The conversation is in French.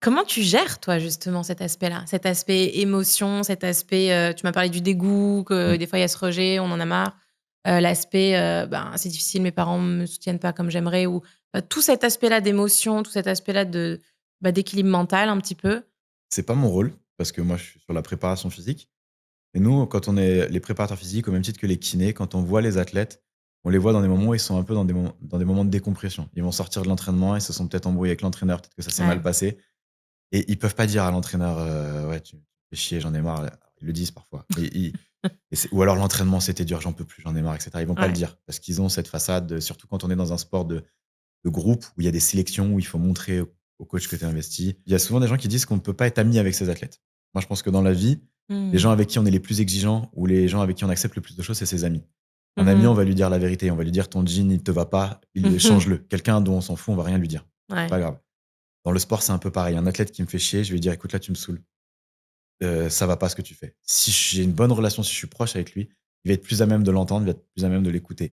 Comment tu gères toi justement cet aspect-là? Cet aspect émotion, cet aspect, tu m'as parlé du dégoût, que Mmh. des fois il y a ce rejet, on en a marre. L'aspect, ben, c'est difficile, mes parents me soutiennent pas comme j'aimerais ou, tout cet aspect-là d'émotion, tout cet aspect-là de, bah, d'équilibre mental un petit peu. C'est pas mon rôle, parce que moi, je suis sur la préparation physique. Et nous, quand on est les préparateurs physiques, au même titre que les kinés, quand on voit les athlètes, on les voit dans des moments où ils sont un peu dans des moments de décompression. Ils vont sortir de l'entraînement, ils se sont peut-être embrouillés avec l'entraîneur, peut-être que ça s'est mal Ouais. passé et ils peuvent pas dire à l'entraîneur, «Ouais, tu me fais chier, j'en ai marre». Ils le disent parfois et c'est ou alors: «L'entraînement, c'était dur, j'en peux plus, j'en ai marre» et cetera. Ils vont pas le Ouais. dire parce qu'ils ont cette façade, surtout quand on est dans un sport de groupe où il y a des sélections, où il faut montrer au coach que tu es investi. Il y a souvent des gens qui disent qu'on ne peut pas être ami avec ses athlètes. Moi, je pense que dans la vie, les gens Mmh. avec qui on est les plus exigeants ou les gens avec qui on accepte le plus de choses, c'est ses amis. Un Mmh ami, on mh. va lui dire la vérité, on va lui dire: «Ton jean, il te va pas, il change-le». Quelqu'un dont on s'en fout, on va rien lui dire. C'est Ouais. pas grave. Dans le sport, c'est un peu pareil. Un athlète qui me fait chier, je vais lui dire: «Écoute, là, tu me saoules. Ça va pas ce que tu fais». Si j'ai une bonne relation, si je suis proche avec lui, il va être plus à même de l'entendre, il va être plus à même de l'écouter.